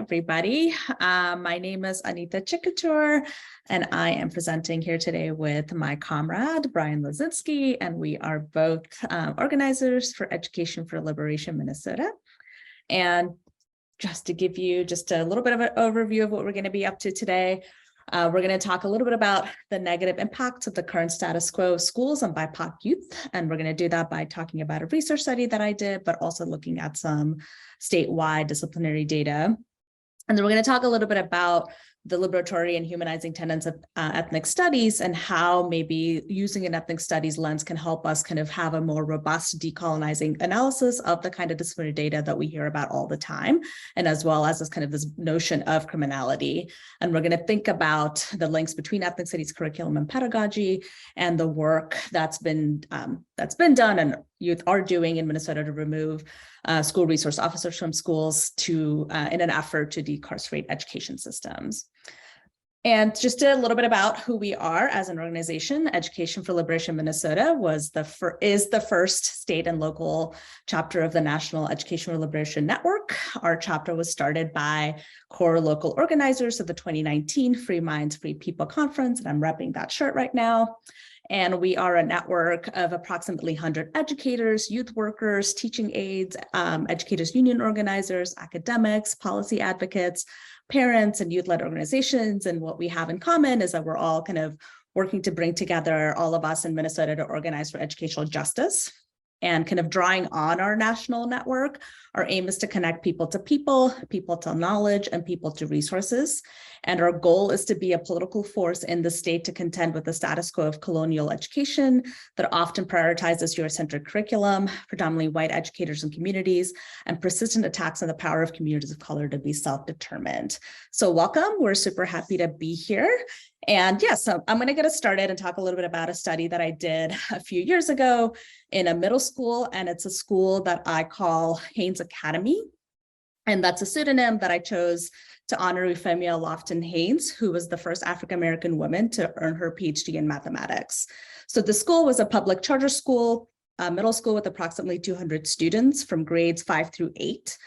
everybody. My name is Anita Chikkattur, and I am presenting here today with my comrade, Brian Lozenski, and we are both organizers for Education for Liberation, Minnesota. And just to give you just a little bit of an overview of what we're going to be up to today, we're going to talk a little bit about the negative impacts of the current status quo of schools on BIPOC youth. And we're going to do that by talking about a research study that I did, but also looking at some statewide disciplinary data. And then we're going to talk a little bit about the liberatory and humanizing tenets of ethnic studies and how maybe using an ethnic studies lens can help us kind of have a more robust decolonizing analysis of the kind of disciplinary data that we hear about all the time, and as well as this kind of this notion of criminality. And we're going to think about the links between ethnic studies curriculum and pedagogy and the work that's been done and youth are doing in Minnesota to remove school resource officers from schools to in an effort to decarcerate education systems. And just a little bit about who we are as an organization. Education for Liberation Minnesota is the first state and local chapter of the National Education for Liberation Network. Our chapter was started by core local organizers of the 2019 Free Minds, Free People Conference, and I'm repping that shirt right now. And we are a network of approximately 100 educators, youth workers, teaching aides, educators union organizers, academics, policy advocates, parents, and youth-led organizations. And what we have in common is that we're all kind of working to bring together all of us in Minnesota to organize for educational justice. And kind of drawing on our national network, our aim is to connect people to knowledge, and people to resources. And our goal is to be a political force in the state to contend with the status quo of colonial education that often prioritizes Eurocentric curriculum, predominantly white educators and communities, and persistent attacks on the power of communities of color to be self-determined. So welcome, we're super happy to be here. And yes, so I'm going to get us started and talk a little bit about a study that I did a few years ago in a middle school, and it's a school that I call Haynes Academy. And that's a pseudonym that I chose to honor Euphemia Lofton Haynes, who was the first African-American woman to earn her Ph.D. in mathematics. So the school was a public charter school, middle school with approximately 200 students from grades 5 through 8.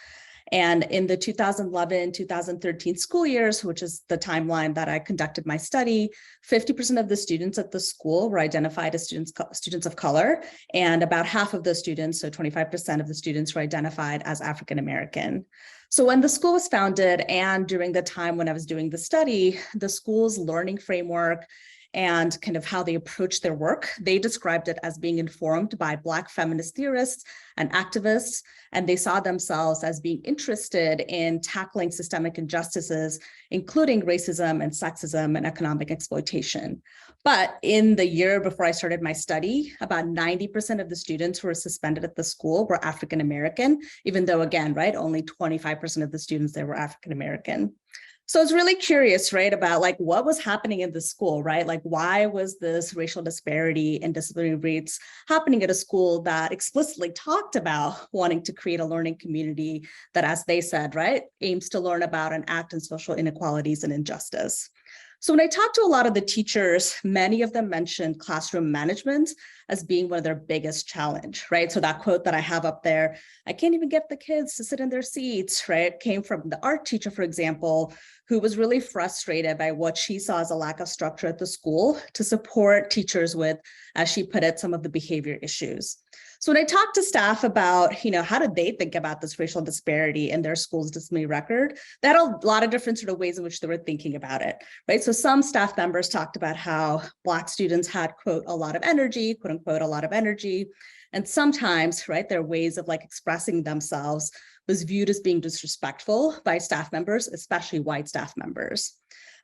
And in the 2011-2013 school years, which is the timeline that I conducted my study, 50% of the students at the school were identified as students of color, and about half of those students, so 25% of the students, were identified as African American. So when the school was founded and during the time when I was doing the study, the school's learning framework and kind of how they approach their work, they described it as being informed by Black feminist theorists and activists, and they saw themselves as being interested in tackling systemic injustices, including racism and sexism and economic exploitation. But in the year before I started my study, about 90% of the students who were suspended at the school were African American, even though, again, right, only 25% of the students there were African American. So I was really curious, right, about like what was happening in the school, right? Like why was this racial disparity in disciplinary rates happening at a school that explicitly talked about wanting to create a learning community that, as they said, right, aims to learn about and act on social inequalities and injustice. So when I talked to a lot of the teachers, many of them mentioned classroom management as being one of their biggest challenge, right? So that quote that I have up there, I can't even get the kids to sit in their seats, right? Came from the art teacher, for example, who was really frustrated by what she saw as a lack of structure at the school to support teachers with, as she put it, some of the behavior issues. So when I talked to staff about, how did they think about this racial disparity in their school's disciplinary record, they had a lot of different sort of ways in which they were thinking about it, right? So some staff members talked about how Black students had, quote, a lot of energy, quote unquote, a lot of energy. And sometimes, right, their ways of like expressing themselves was viewed as being disrespectful by staff members, especially white staff members.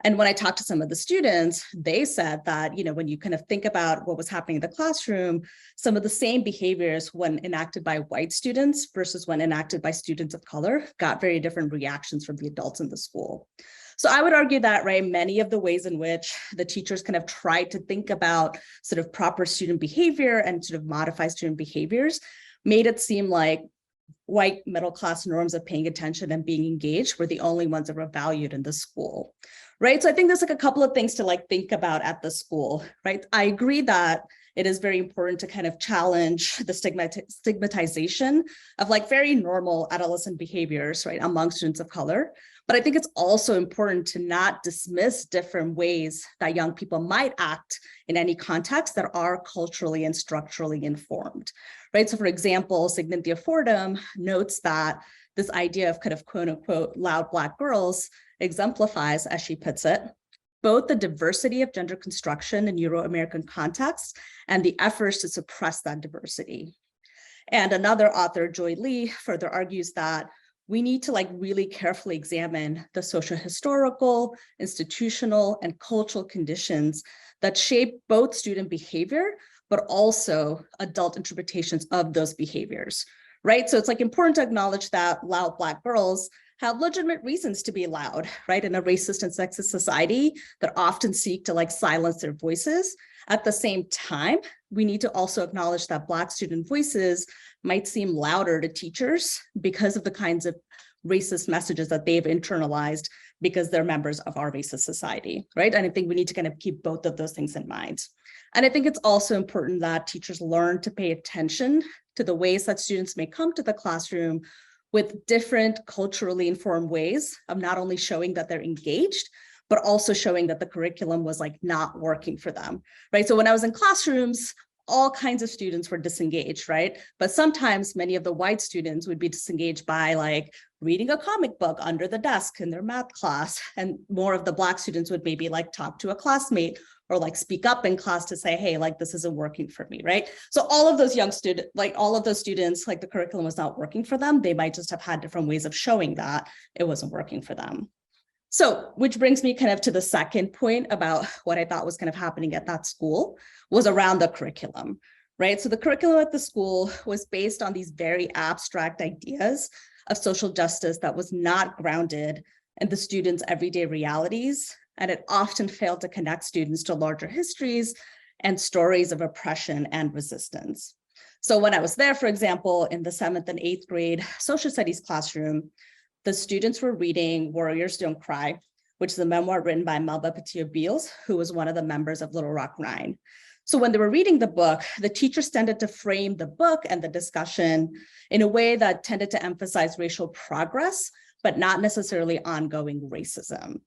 And when I talked to some of the students, they said that, when you kind of think about what was happening in the classroom, some of the same behaviors when enacted by white students versus when enacted by students of color got very different reactions from the adults in the school. So I would argue that, right, many of the ways in which the teachers kind of tried to think about sort of proper student behavior and sort of modify student behaviors made it seem like white middle-class norms of paying attention and being engaged were the only ones that were valued in the school, right? So I think there's like a couple of things to like think about at the school, right? I agree that it is very important to kind of challenge the stigmatization of like very normal adolescent behaviors, right, among students of color. But I think it's also important to not dismiss different ways that young people might act in any context that are culturally and structurally informed, right? So for example, Cynthia Fordham notes that this idea of kind of quote unquote loud Black girls exemplifies, as she puts it, both the diversity of gender construction in Euro-American contexts and the efforts to suppress that diversity. And another author, Joy Lee, further argues that we need to really carefully examine the social historical, institutional, and cultural conditions that shape both student behavior, but also adult interpretations of those behaviors, right? So it's important to acknowledge that loud Black girls have legitimate reasons to be loud, right? In a racist and sexist society that often seek to silence their voices. At the same time, we need to also acknowledge that Black student voices might seem louder to teachers because of the kinds of racist messages that they've internalized because they're members of our racist society, right? And I think we need to kind of keep both of those things in mind. And I think it's also important that teachers learn to pay attention to the ways that students may come to the classroom with different culturally informed ways of not only showing that they're engaged, but also showing that the curriculum was not working for them, right? So when I was in classrooms, all kinds of students were disengaged, right? But sometimes many of the white students would be disengaged by reading a comic book under the desk in their math class. And more of the Black students would maybe talk to a classmate or speak up in class to say, hey, this isn't working for me, right? So all of those young students, all of those students, the curriculum was not working for them. They might just have had different ways of showing that it wasn't working for them. So, which brings me kind of to the second point about what I thought was kind of happening at that school was around the curriculum, right? So the curriculum at the school was based on these very abstract ideas of social justice that was not grounded in the students' everyday realities. And it often failed to connect students to larger histories and stories of oppression and resistance. So when I was there, for example, in the 7th and 8th grade social studies classroom, the students were reading Warriors Don't Cry, which is a memoir written by Melba Petitio-Beals, who was one of the members of Little Rock Nine. So when they were reading the book, the teachers tended to frame the book and the discussion in a way that tended to emphasize racial progress, but not necessarily ongoing racism.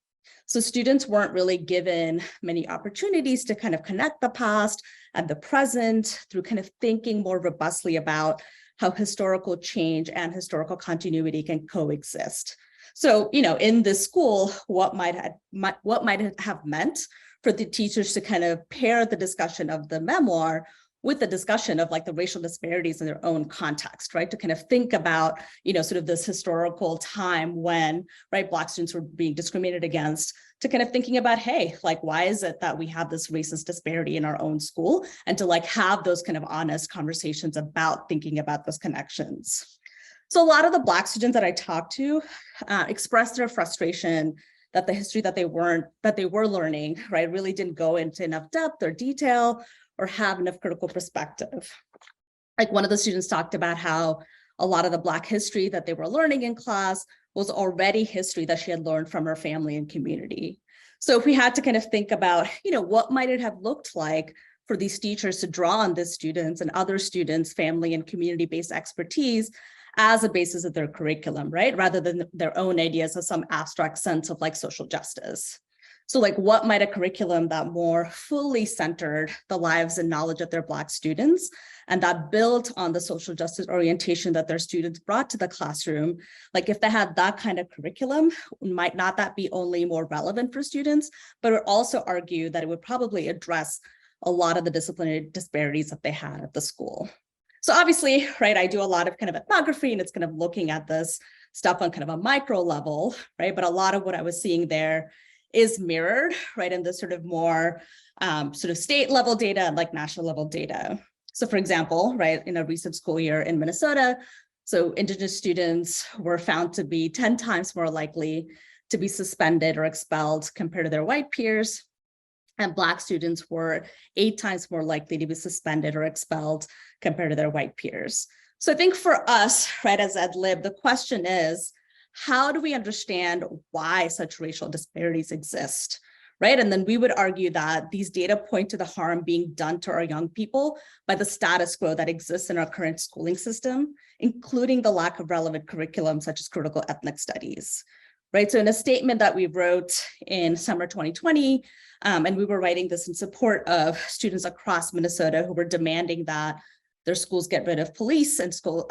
So students weren't really given many opportunities to kind of connect the past and the present through kind of thinking more robustly about how historical change and historical continuity can coexist. So, in this school, what might it have meant for the teachers to kind of pair the discussion of the memoir with the discussion of the racial disparities in their own context, right? To kind of think about, sort of this historical time when, right, Black students were being discriminated against, to kind of thinking about, hey, why is it that we have this racist disparity in our own school? And to have those kind of honest conversations about thinking about those connections. So a lot of the Black students that I talked to expressed their frustration that the history that they were learning, right, really didn't go into enough depth or detail or have enough critical perspective. One of the students talked about how a lot of the Black history that they were learning in class was already history that she had learned from her family and community. So if we had to kind of think about, what might it have looked like for these teachers to draw on these students and other students' family and community-based expertise as a basis of their curriculum, right? Rather than their own ideas of some abstract sense of social justice. So what might a curriculum that more fully centered the lives and knowledge of their Black students and that built on the social justice orientation that their students brought to the classroom, if they had that kind of curriculum, might not that be only more relevant for students, but would also argue that it would probably address a lot of the disciplinary disparities that they had at the school. So obviously, right, I do a lot of kind of ethnography and it's kind of looking at this stuff on kind of a micro level, right? But a lot of what I was seeing there is mirrored, right, in the sort of more sort of state level data and national level data. So for example, right, in a recent school year in Minnesota, so Indigenous students were found to be 10 times more likely to be suspended or expelled compared to their white peers. And Black students were 8 times more likely to be suspended or expelled compared to their white peers. So I think for us, right, as EdLib, the question is, how do we understand why such racial disparities exist, right? And then we would argue that these data point to the harm being done to our young people by the status quo that exists in our current schooling system, including the lack of relevant curriculum such as critical ethnic studies, right? So in a statement that we wrote in summer 2020, and we were writing this in support of students across Minnesota who were demanding that their schools get rid of police and school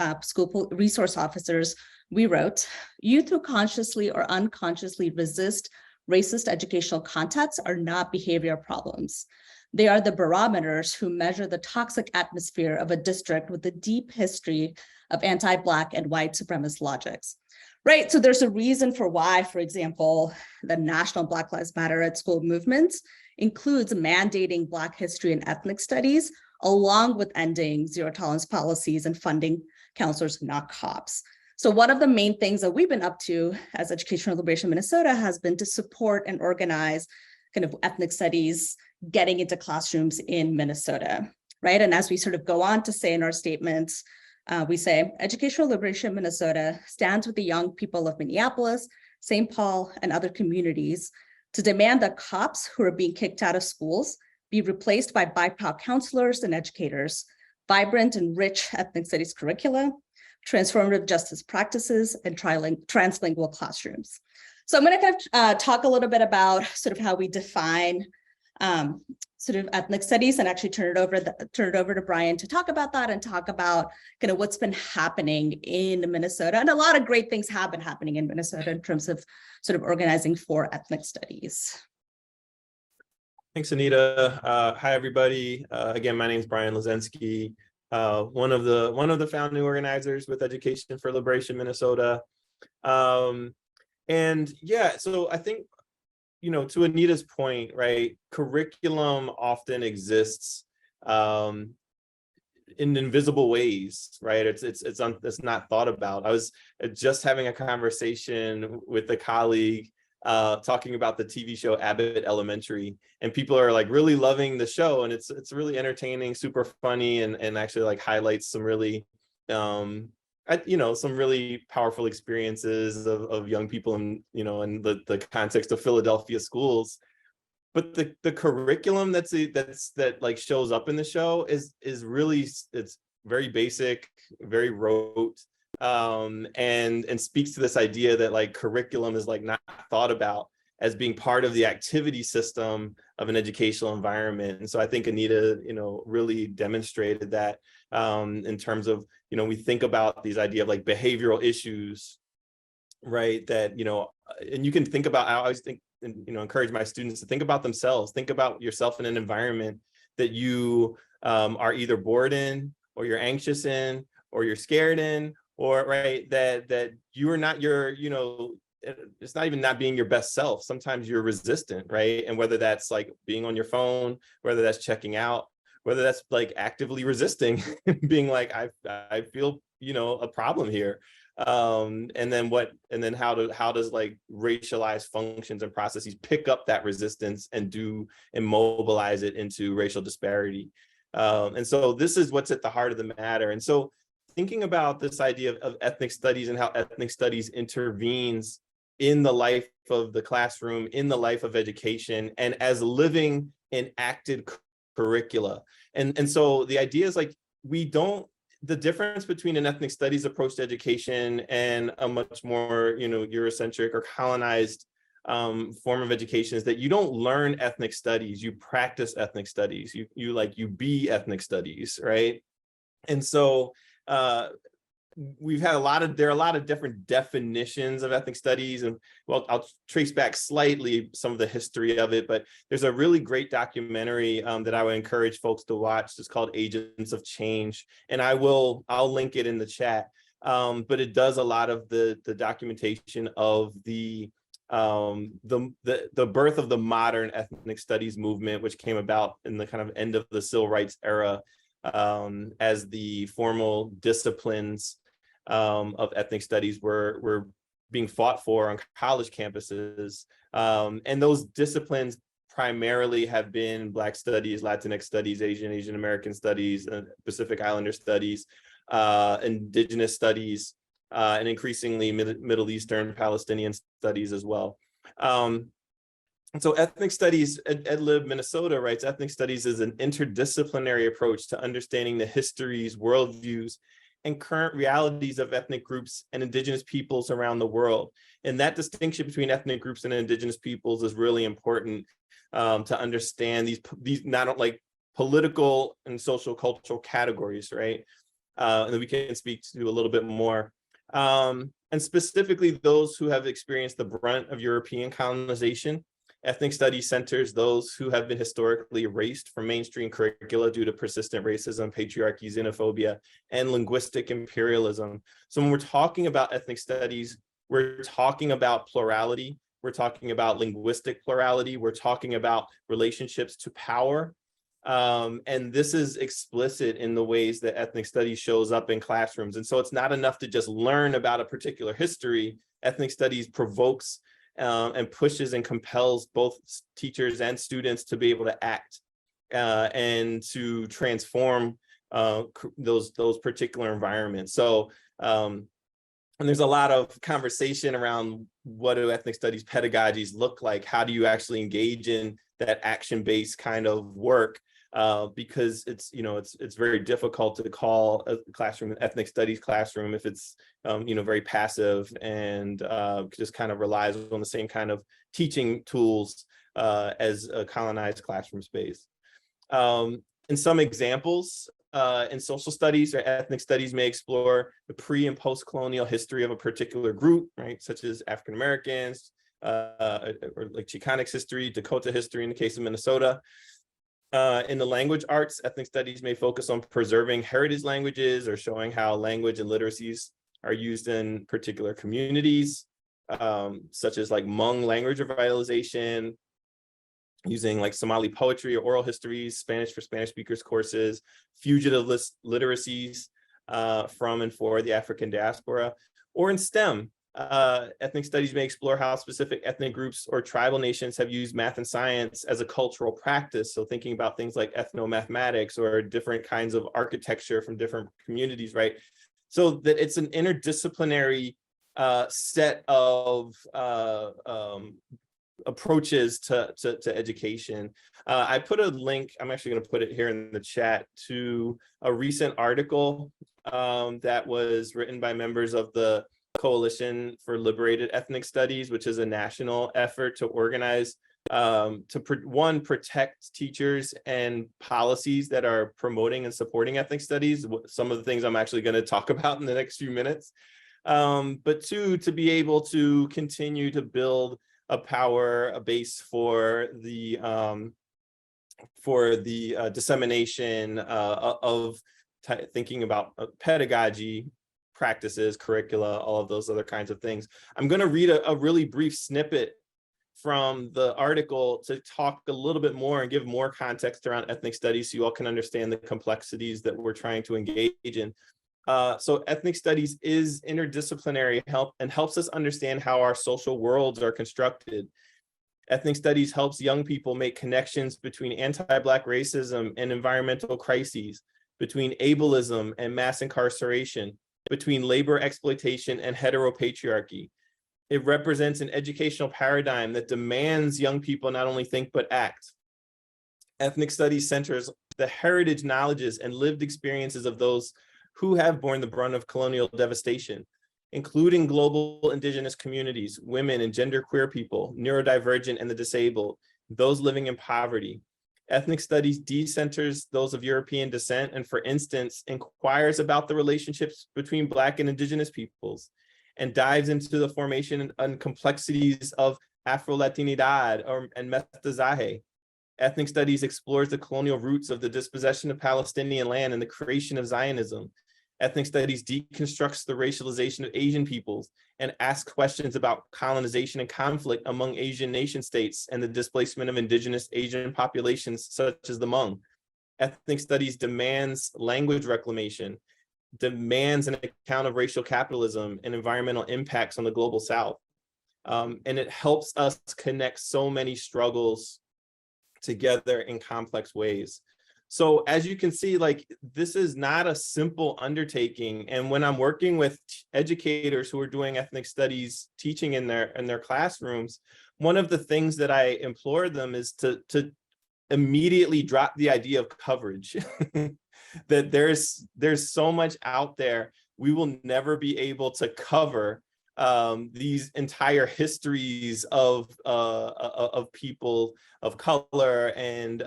resource officers, we wrote, youth who consciously or unconsciously resist racist educational contexts are not behavioral problems. They are the barometers who measure the toxic atmosphere of a district with a deep history of anti-Black and white supremacist logics. Right, so there's a reason for why, for example, the national Black Lives Matter at School movements includes mandating Black history and ethnic studies, along with ending zero tolerance policies and funding counselors, not cops. So one of the main things that we've been up to as Education for Liberation Minnesota has been to support and organize kind of ethnic studies getting into classrooms in Minnesota, right? And as we sort of go on to say in our statements, we say, Education for Liberation Minnesota stands with the young people of Minneapolis, St. Paul, and other communities to demand that cops who are being kicked out of schools be replaced by BIPOC counselors and educators, vibrant and rich ethnic studies curricula, transformative justice practices, and translingual classrooms. So I'm going to kind of talk a little bit about sort of how we define sort of ethnic studies, and actually turn it over to Brian to talk about that and talk about kind of what's been happening in Minnesota. And a lot of great things have been happening in Minnesota in terms of sort of organizing for ethnic studies. Thanks, Anita. Hi, everybody. Again, my name is Brian Lozenski, one of the founding organizers with Education for Liberation Minnesota. And yeah, so I think, you know, to Anita's point, right, curriculum often exists in invisible ways, right? It's not thought about. I was just having a conversation with a colleague talking about the TV show Abbott Elementary, and people are like really loving the show, and it's really entertaining, super funny, and actually like highlights some really some really powerful experiences of young people in, you know, in the context of Philadelphia schools. But the curriculum that like shows up in the show is really, it's very basic, very rote, and speaks to this idea that like curriculum is like not thought about as being part of the activity system of an educational environment. And so I think Anita, you know, really demonstrated that in terms of, you know, we think about these idea of like behavioral issues, right? That, you know, and you can think about, I always think, and, you know, encourage my students to think about themselves, think about yourself in an environment that you are either bored in, or you're anxious in, or you're scared in, or right, that you are not your, you know, it's not even not being your best self. Sometimes you're resistant, right? And whether that's like being on your phone, whether that's checking out, whether that's like actively resisting, being like, I feel, you know, a problem here. And then how does like racialized functions and processes pick up that resistance and mobilize it into racial disparity. And so this is what's at the heart of the matter. And so thinking about this idea of ethnic studies and how ethnic studies intervenes in the life of the classroom, in the life of education, and as living enacted curricula. And so the idea is like, the difference between an ethnic studies approach to education and a much more, you know, Eurocentric or colonized form of education is that you don't learn ethnic studies, you practice ethnic studies, you be ethnic studies, right? And so there are a lot of different definitions of ethnic studies, and well, I'll trace back slightly some of the history of it, but there's a really great documentary that I would encourage folks to watch. It's called Agents of Change, and I'll link it in the chat. But it does a lot of the documentation of the birth of the modern ethnic studies movement, which came about in the kind of end of the civil rights era, as the formal disciplines of ethnic studies were being fought for on college campuses. And those disciplines primarily have been Black studies, Latinx studies, Asian American studies, Pacific Islander studies, Indigenous studies, and increasingly Middle Eastern Palestinian studies as well. And so ethnic studies, EdLib Minnesota writes, ethnic studies is an interdisciplinary approach to understanding the histories, worldviews, and current realities of ethnic groups and indigenous peoples around the world. And that distinction between ethnic groups and indigenous peoples is really important to understand these not like political and social cultural categories, right? And then we can speak to a little bit more. And specifically those who have experienced the brunt of European colonization. Ethnic studies centers those who have been historically erased from mainstream curricula due to persistent racism, patriarchy, xenophobia, and linguistic imperialism. So when we're talking about ethnic studies, we're talking about plurality, we're talking about linguistic plurality, we're talking about relationships to power. And this is explicit in the ways that ethnic studies shows up in classrooms. And so it's not enough to just learn about a particular history. Ethnic studies provokes and pushes and compels both teachers and students to be able to act and to transform those particular environments. So, and there's a lot of conversation around what do ethnic studies pedagogies look like? How do you actually engage in that action-based kind of work? Because it's very difficult to call a classroom an ethnic studies classroom if it's very passive and just kind of relies on the same kind of teaching tools as a colonized classroom space. In some examples, in social studies or ethnic studies may explore the pre and post-colonial history of a particular group, right, such as African Americans, or like Chicanx history, Dakota history in the case of Minnesota. In the language arts, ethnic studies may focus on preserving heritage languages or showing how language and literacies are used in particular communities, such as like Hmong language revitalization, using like Somali poetry or oral histories, Spanish for Spanish speakers courses, fugitive literacies from and for the African diaspora. Or in STEM, ethnic studies may explore how specific ethnic groups or tribal nations have used math and science as a cultural practice. So thinking about things like ethnomathematics or different kinds of architecture from different communities, right? So that it's an interdisciplinary set of approaches to education. I put a link, I'm actually going to put it here in the chat, to a recent article that was written by members of the Coalition for Liberated Ethnic Studies, which is a national effort to organize to protect teachers and policies that are promoting and supporting ethnic studies, some of the things I'm actually going to talk about in the next few minutes, but two, to be able to continue to build a base for the dissemination of thinking about pedagogy, practices, curricula, all of those other kinds of things. I'm going to read a really brief snippet from the article to talk a little bit more and give more context around ethnic studies so you all can understand the complexities that we're trying to engage in. So ethnic studies is interdisciplinary and helps us understand how our social worlds are constructed. Ethnic studies helps young people make connections between anti-Black racism and environmental crises, between ableism and mass incarceration, between labor exploitation and heteropatriarchy. It represents an educational paradigm that demands young people not only think but act. Ethnic studies centers the heritage, knowledges, and lived experiences of those who have borne the brunt of colonial devastation, including global indigenous communities, women and genderqueer people, neurodivergent and the disabled, those living in poverty. Ethnic studies decenters those of European descent and, for instance, inquires about the relationships between Black and indigenous peoples and dives into the formation and complexities of Afro-Latinidad and mestizaje. Ethnic studies explores the colonial roots of the dispossession of Palestinian land and the creation of Zionism. Ethnic studies deconstructs the racialization of Asian peoples and asks questions about colonization and conflict among Asian nation states and the displacement of indigenous Asian populations such as the Hmong. Ethnic studies demands language reclamation, demands an account of racial capitalism and environmental impacts on the global South. And it helps us connect so many struggles together in complex ways. So as you can see, like, this is not a simple undertaking. And when I'm working with educators who are doing ethnic studies teaching in their classrooms, one of the things that I implore them is to immediately dropped the idea of coverage. That there's so much out there, we will never be able to cover these entire histories of people of color and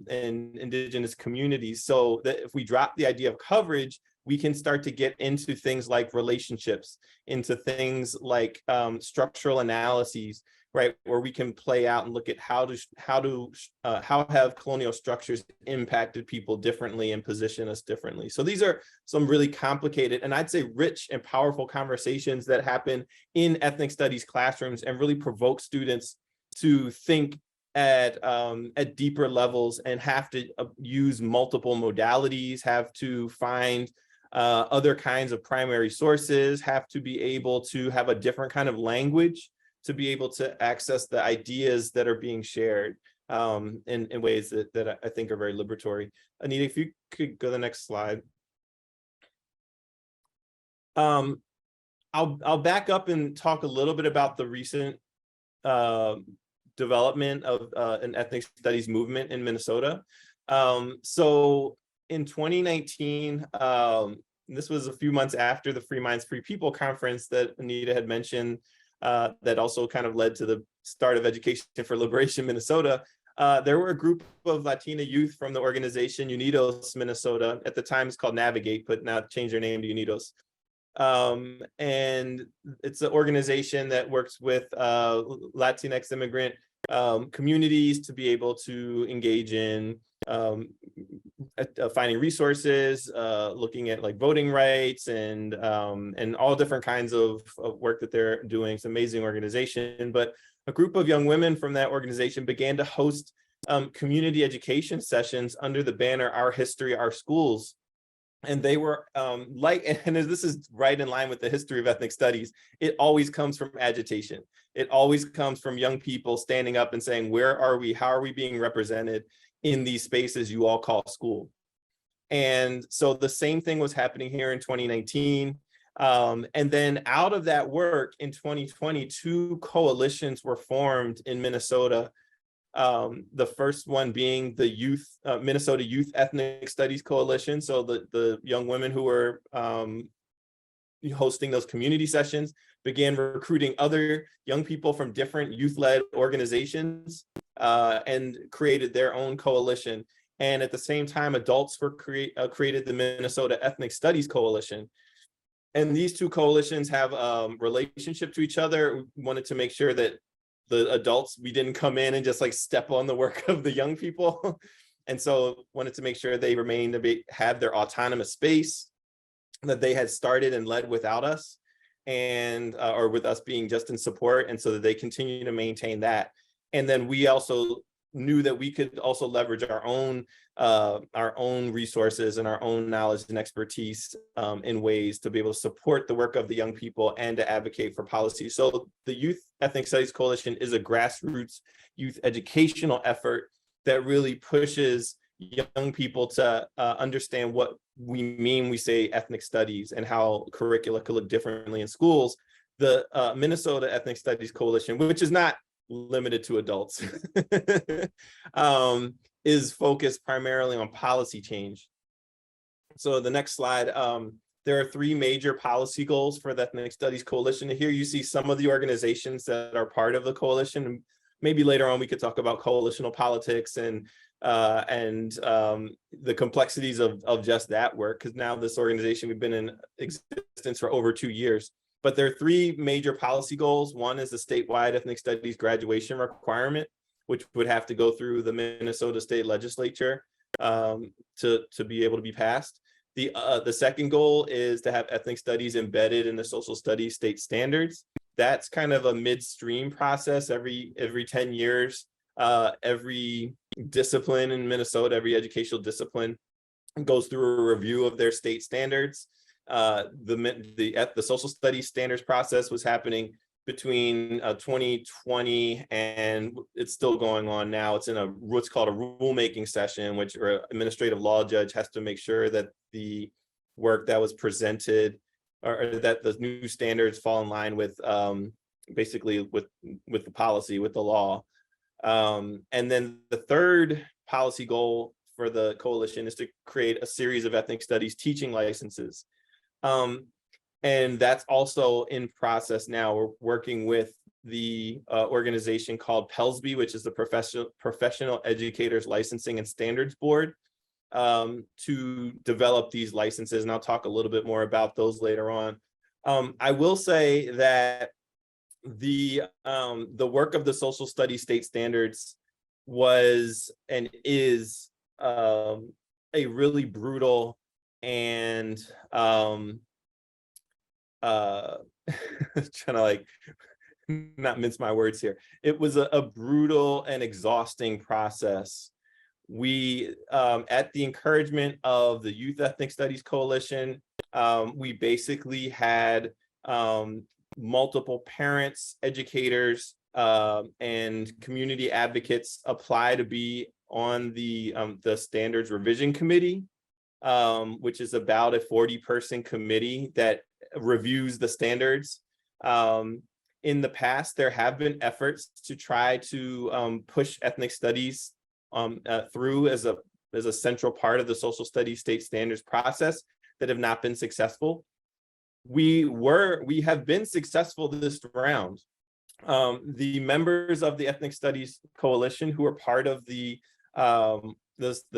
indigenous communities. So that if we drop the idea of coverage, we can start to get into things like relationships, into things like structural analyses, right, where we can play out and look at how have colonial structures impacted people differently and position us differently. So these are some really complicated and I'd say rich and powerful conversations that happen in ethnic studies classrooms and really provoke students to think at deeper levels and have to use multiple modalities, have to find other kinds of primary sources, have to be able to have a different kind of language to be able to access the ideas that are being shared in ways that I think are very liberatory. Anita, if you could go to the next slide. I'll back up and talk a little bit about the recent development of an ethnic studies movement in Minnesota. So in 2019, this was a few months after the Free Minds, Free People conference that Anita had mentioned, that also kind of led to the start of Education for Liberation Minnesota. There were a group of Latina youth from the organization Unidos Minnesota. At the time it's called Navigate, but now changed their name to Unidos. And it's an organization that works with Latinx immigrant communities to be able to engage in finding resources, looking at like voting rights and all different kinds of work that they're doing. It's an amazing organization. But a group of young women from that organization began to host community education sessions under the banner Our History, Our Schools. And they were and this is right in line with the history of ethnic studies, it always comes from agitation. It always comes from young people standing up and saying, where are we? How are we being represented in these spaces you all call school? And so the same thing was happening here in 2019. And then out of that work in 2020, 2 coalitions were formed in Minnesota. The first one being the Minnesota Youth Ethnic Studies Coalition. So the young women who were hosting those community sessions began recruiting other young people from different youth-led organizations and created their own coalition. And at the same time, adults were created the Minnesota Ethnic Studies Coalition. And these 2 coalitions have relationship to each other. We wanted to make sure that the adults, we didn't come in and just like step on the work of the young people. And so wanted to make sure they remained have their autonomous space that they had started and led without us, and or with us being just in support, and so that they continue to maintain that. And then we also knew that we could also leverage our own resources and our own knowledge and expertise in ways to be able to support the work of the young people and to advocate for policy. So the Youth Ethnic Studies Coalition is a grassroots youth educational effort that really pushes young people to understand what we mean we say ethnic studies and how curricula could look differently in schools. The Minnesota Ethnic Studies Coalition, which is not limited to adults, is focused primarily on policy change. So the next slide, there are 3 major policy goals for the Ethnic Studies Coalition. Here you see some of the organizations that are part of the coalition. Maybe later on we could talk about coalitional politics and the complexities of just that work, because now this organization, we've been in existence for over 2 years. But there are 3 major policy goals. One is the statewide ethnic studies graduation requirement, which would have to go through the Minnesota State Legislature to be able to be passed. The second goal is to have ethnic studies embedded in the social studies state standards. That's kind of a midstream process. Every 10 years, every discipline in Minnesota, every educational discipline goes through a review of their state standards. The social studies standards process was happening between 2020 and it's still going on now. It's in what's called a rulemaking session, which an administrative law judge has to make sure that the work that was presented or that the new standards fall in line with basically with the policy, with the law. And then the third policy goal for the coalition is to create a series of ethnic studies teaching licenses. And that's also in process now. We're working with the organization called PELSB, which is the Professional Educators Licensing and Standards Board, to develop these licenses. And I'll talk a little bit more about those later on. I will say that the work of the social studies state standards was and is a really brutal and trying to like not mince my words here. It was a brutal and exhausting process. We, at the encouragement of the Youth Ethnic Studies Coalition, we basically had multiple parents, educators, and community advocates apply to be on the standards revision committee, which is about a 40-person committee that reviews the standards. In the past, there have been efforts to try to push ethnic studies through as a central part of the social studies state standards process that have not been successful. We have been successful this round. The members of the Ethnic Studies Coalition who are part of the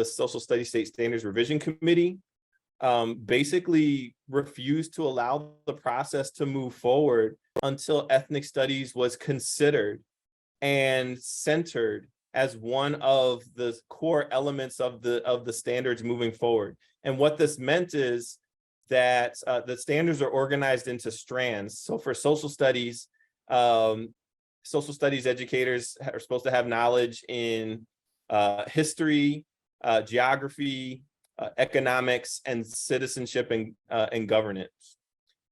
Social Studies State Standards Revision Committee basically refused to allow the process to move forward until ethnic studies was considered and centered as one of the core elements of the standards moving forward. And what this meant is that the standards are organized into strands. So for social studies educators are supposed to have knowledge in history, geography, economics, and citizenship and governance.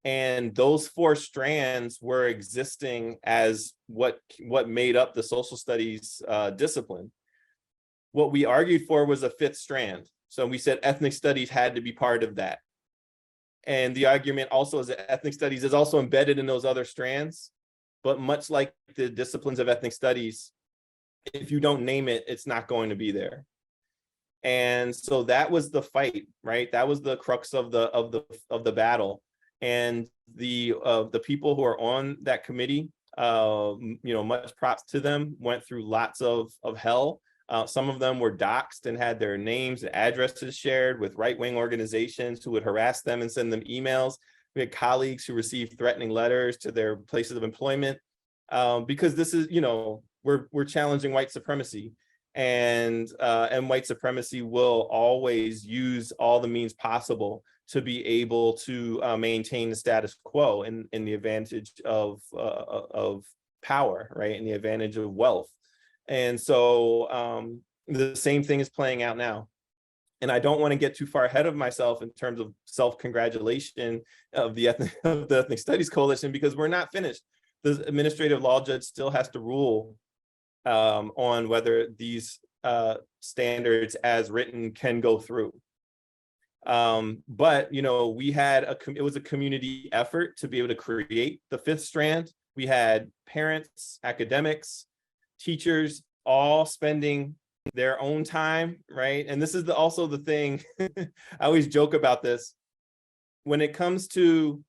And those 4 strands were existing as what made up the social studies discipline. What we argued for was a 5th strand. So we said ethnic studies had to be part of that. And the argument also is that ethnic studies is also embedded in those other strands. But much like the disciplines of ethnic studies, if you don't name it, it's not going to be there. And so that was the fight, right? That was the crux of the battle. And the people who are on that committee, much props to them, went through lots of hell. Some of them were doxxed and had their names and addresses shared with right-wing organizations who would harass them and send them emails. We had colleagues who received threatening letters to their places of employment because this is, we're challenging white supremacy, and white supremacy will always use all the means possible to be able to maintain the status quo in the advantage of power, right, and the advantage of wealth. And so the same thing is playing out now. And I don't want to get too far ahead of myself in terms of self-congratulation of the Ethnic Studies Coalition, because we're not finished. The administrative law judge still has to rule on whether these standards as written can go through. But we had it was a community effort to be able to create the 5th strand. We had parents, academics, teachers, all spending their own time, right? And this is also the thing, I always joke about this. When it comes to,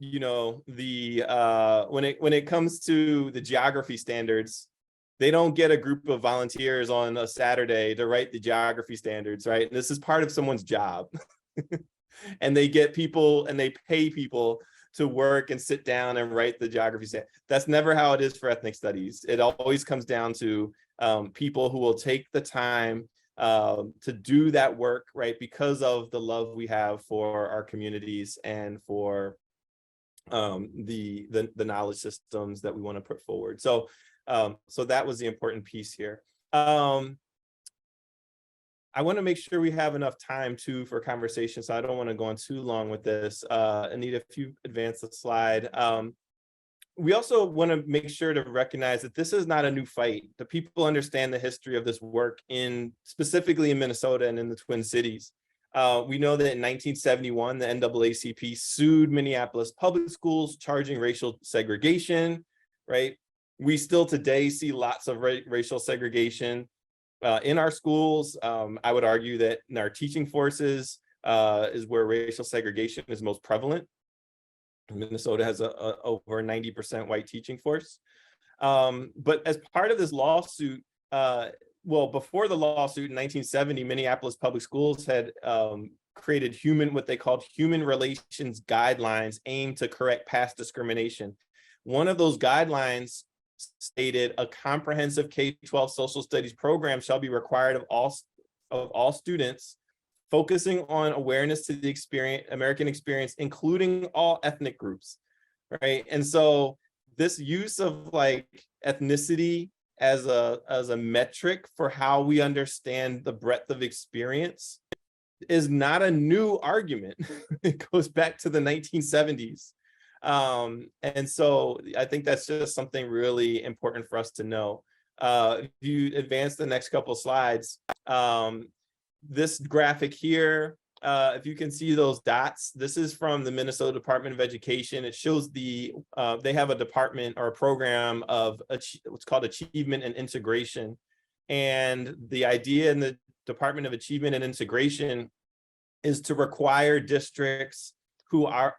when it comes to the geography standards, they don't get a group of volunteers on a Saturday to write the geography standards, right? And this is part of someone's job. And they get people and they pay people to work and sit down and write the geography standards. That's never how it is for ethnic studies. It always comes down to people who will take the time to do that work, right? Because of the love we have for our communities and for the knowledge systems that we want to put forward. So that was the important piece here. I want to make sure we have enough time too for conversation, so I don't want to go on too long with this. Anita, if you advance the slide. We also want to make sure to recognize that this is not a new fight. The people understand the history of this work specifically in Minnesota and in the Twin Cities. We know that in 1971, the NAACP sued Minneapolis public schools, charging racial segregation, right? We still today see lots of racial segregation. in our schools, I would argue that in our teaching forces is where racial segregation is most prevalent. Minnesota has a over 90% white teaching force. But as part of this lawsuit, well, before the lawsuit in 1970, Minneapolis Public Schools had created what they called human relations guidelines aimed to correct past discrimination. One of those guidelines stated a comprehensive K-12 social studies program shall be required of all students, focusing on awareness to the American experience, including all ethnic groups, right? And so this use of like ethnicity as a metric for how we understand the breadth of experience is not a new argument. It goes back to the 1970s. And so I think that's just something really important for us to know. If you advance the next couple slides, this graphic here, if you can see those dots, this is from the Minnesota Department of Education. It shows they have a department or a program of what's called achievement and integration. And the idea in the Department of Achievement and Integration is to require districts who are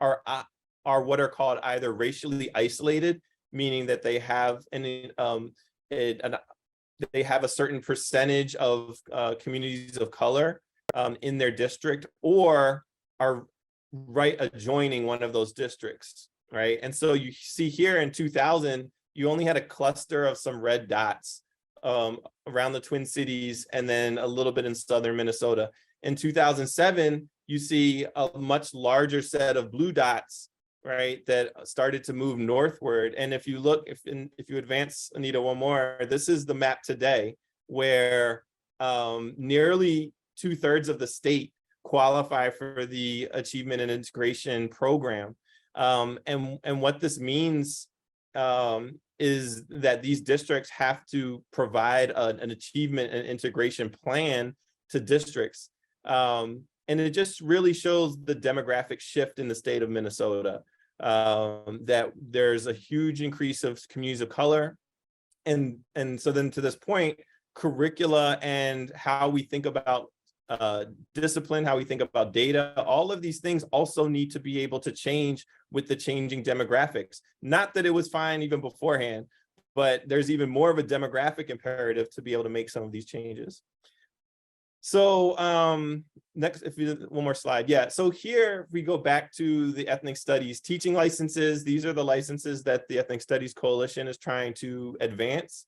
what are called either racially isolated, meaning that they have they have a certain percentage of communities of color in their district, or are right adjoining one of those districts, right? And so you see here in 2000, you only had a cluster of some red dots around the Twin Cities, and then a little bit in southern Minnesota. In 2007, you see a much larger set of blue dots, right, that started to move northward. And if you look, if you advance, Anita, one more, this is the map today, where nearly 2/3 of the state qualify for the Achievement and Integration program. And what this means is that these districts have to provide an achievement and integration plan to districts. And it just really shows the demographic shift in the state of Minnesota, that there's a huge increase of communities of color. And so then to this point, curricula and how we think about discipline, how we think about data, all of these things also need to be able to change with the changing demographics. Not that it was fine even beforehand, but there's even more of a demographic imperative to be able to make some of these changes. So next, if you one more slide. Yeah, so here we go back to the ethnic studies teaching licenses. These are the licenses that the Ethnic Studies Coalition is trying to advance.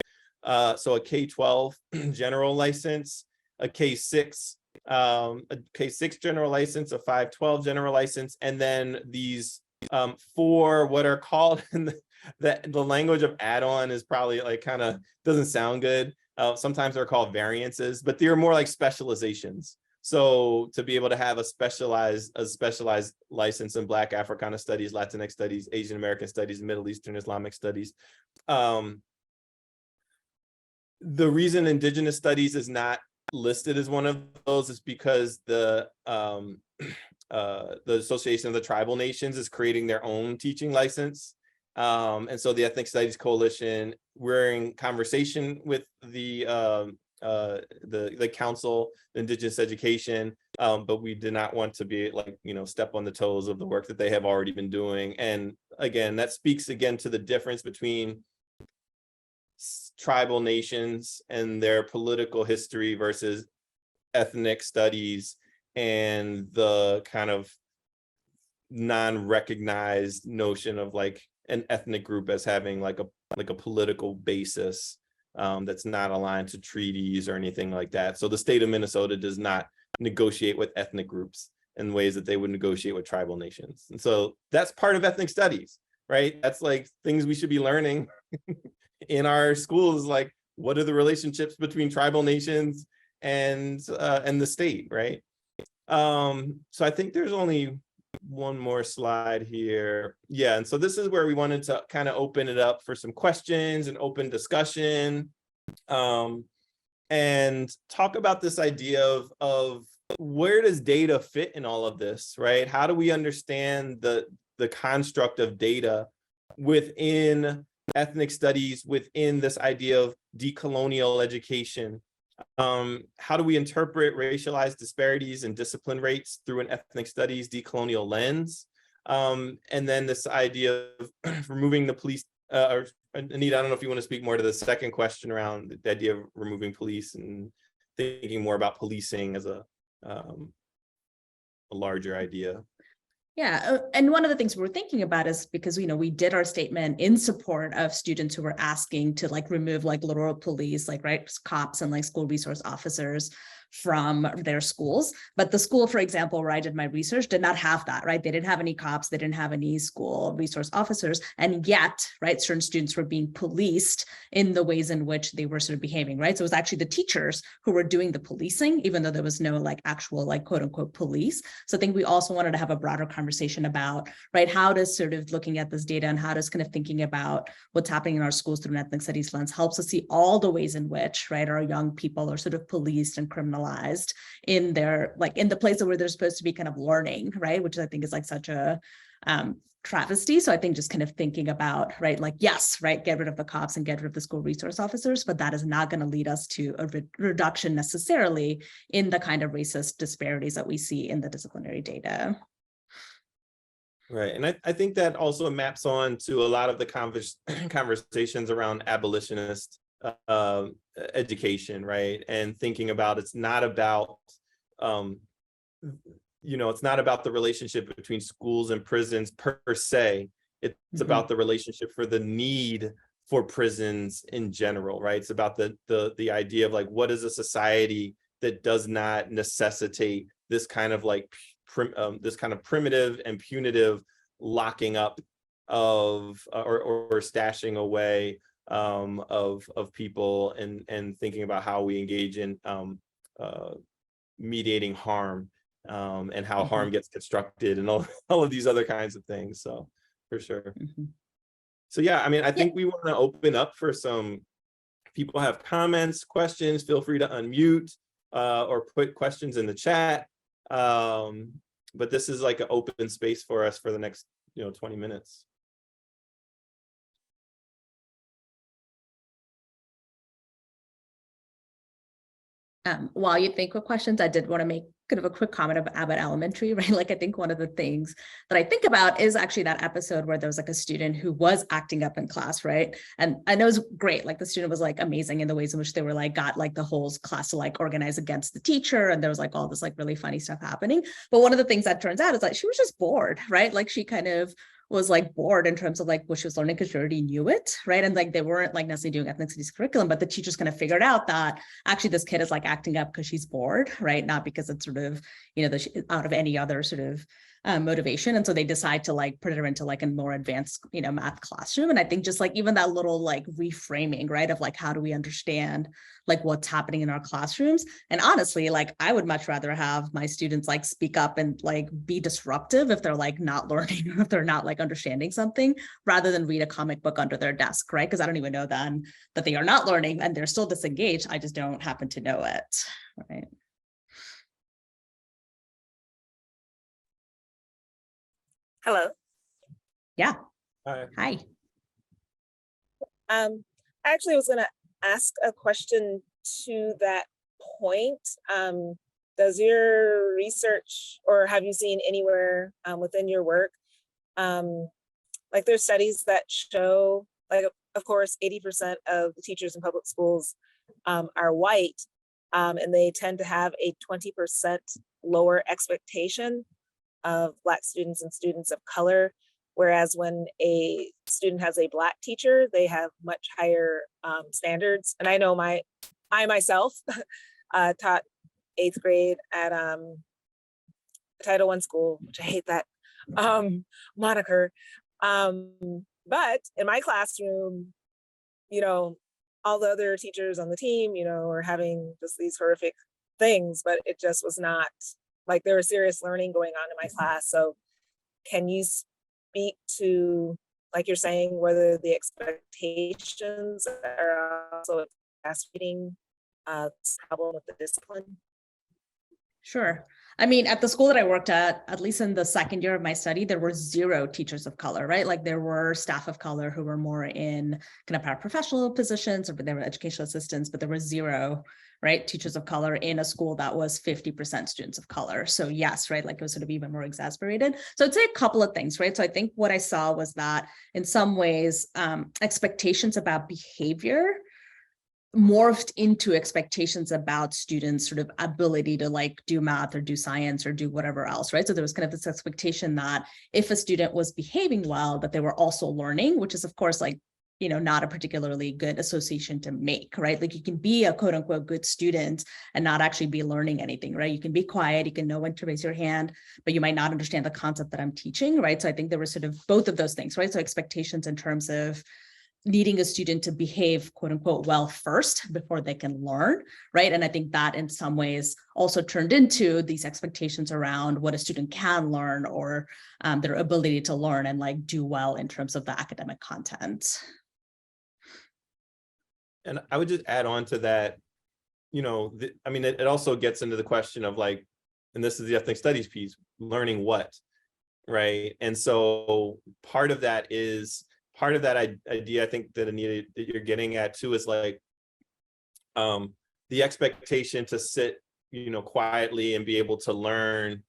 So a K-12 general license, a K-6 general license, a 512 general license, and then these 4 what are called, the language of add-on is probably like kind of doesn't sound good. Sometimes they're called variances, but they're more like specializations. So to be able to have a specialized license in Black Africana Studies, Latinx Studies, Asian American Studies, Middle Eastern Islamic Studies. The reason Indigenous Studies is not listed as one of those is because the Association of the Tribal Nations is creating their own teaching license. And so the Ethnic Studies Coalition, we're in conversation with the Council, Indigenous Education, but we did not want to be like, step on the toes of the work that they have already been doing. And again, that speaks again to the difference between tribal nations and their political history versus ethnic studies and the kind of non-recognized notion of like an ethnic group as having like a political basis that's not aligned to treaties or anything like that. So the state of Minnesota does not negotiate with ethnic groups in ways that they would negotiate with tribal nations. And so that's part of ethnic studies, right? That's like things we should be learning in our schools, like what are the relationships between tribal nations and the state, right? So I think there's only one more slide here. Yeah, and so this is where we wanted to kind of open it up for some questions and open discussion, and talk about this idea of where does data fit in all of this, right? How do we understand the construct of data within ethnic studies, within this idea of decolonial education? How do we interpret racialized disparities in discipline rates through an ethnic studies decolonial lens? And then this idea of removing the police, or Anita, I don't know if you want to speak more to the second question around the idea of removing police and thinking more about policing as a larger idea. Yeah, and one of the things we're thinking about is because, you know, we did our statement in support of students who were asking to like remove like literal police, like, right, cops and like school resource officers from their schools. But the school, for example, where I did my research did not have that, right? They didn't have any cops, they didn't have any school resource officers. And yet, right, certain students were being policed in the ways in which they were sort of behaving, right? So it was actually the teachers who were doing the policing, even though there was no like actual like quote unquote police. So I think we also wanted to have a broader conversation about, right, how does sort of looking at this data and how does kind of thinking about what's happening in our schools through an ethnic studies lens helps us see all the ways in which, right, our young people are sort of policed and criminalized in their, like in the place where they're supposed to be kind of learning, right, which I think is like such a travesty. So I think just kind of thinking about, right, like, yes, right, get rid of the cops and get rid of the school resource officers, but that is not going to lead us to a reduction necessarily in the kind of racist disparities that we see in the disciplinary data. Right. And I think that also maps on to a lot of the conversations around abolitionist education, right? And thinking about it's not about, you know, it's not about the relationship between schools and prisons per se. It's about the relationship for the need for prisons in general, right? It's about the idea of like, what is a society that does not necessitate this kind of like this kind of primitive and punitive locking up of or stashing away of people, and thinking about how we engage in mediating harm, and how harm gets constructed and all of these other kinds of things. So for sure. So yeah, I mean, I think we want to open up for some people have comments, questions. Feel free to unmute or put questions in the chat. But this is like an open space for us for the next, 20 minutes. While you think of questions, I did want to make kind of a quick comment about Abbott Elementary, right? Like, I think one of the things that I think about is actually that episode where there was like a student who was acting up in class, right? And it was great. Like the student was like amazing in the ways in which they were like, got like the whole class to like organize against the teacher. And there was like all this like really funny stuff happening. But one of the things that turns out is like, she was just bored, right? Like she kind of was like bored in terms of like what she was learning because she already knew it, right? And like they weren't like necessarily doing ethnic studies curriculum, but the teachers kind of figured out that actually this kid is like acting up because she's bored, right? Not because it's sort of, out of any other sort of motivation. And so they decide to like put her into like a more advanced, math classroom. And I think just like even that little like reframing, right, of like, how do we understand like what's happening in our classrooms? And honestly, like I would much rather have my students like speak up and like be disruptive if they're like not learning, or if they're not like understanding something, rather than read a comic book under their desk, right? Because I don't even know then that they are not learning and they're still disengaged. I just don't happen to know it, right? Hello. Yeah. Hi. Hi. I actually was going to ask a question to that point. Does your research, or have you seen anywhere within your work, like there's studies that show, like, of course, 80% of the teachers in public schools are white, and they tend to have a 20% lower expectation of Black students and students of color. Whereas when a student has a Black teacher, they have much higher standards. And I know I myself taught 8th grade at Title I school, which I hate that moniker. But in my classroom, all the other teachers on the team, were having just these horrific things, but it just was not like there was serious learning going on in my class. So can you speak to, like you're saying, whether the expectations are also exacerbating this problem with the discipline? Sure. I mean, at the school that I worked at least in the second year of my study, there were 0 teachers of color, right? Like there were staff of color who were more in kind of paraprofessional positions, or there were educational assistants, but there were 0, right, teachers of color in a school that was 50% students of color. So yes, right, like it was sort of even more exacerbated. So I'd say a couple of things, right? So I think what I saw was that in some ways, expectations about behavior morphed into expectations about students' sort of ability to like do math or do science or do whatever else, right? So there was kind of this expectation that if a student was behaving well, that they were also learning, which is of course like, you know, not a particularly good association to make, right? Like you can be a quote unquote good student and not actually be learning anything, right? You can be quiet, you can know when to raise your hand, but you might not understand the concept that I'm teaching, right? So I think there were sort of both of those things, right? So expectations in terms of needing a student to behave quote unquote well first before they can learn, right? And I think that in some ways also turned into these expectations around what a student can learn, or their ability to learn and like do well in terms of the academic content. And I would just add on to that, you know, I mean, it also gets into the question of like, and this is the ethnic studies piece, learning what, right? And so part of that idea, I think that Anita, that you're getting at too, is like the expectation to sit, you know, quietly and be able to learn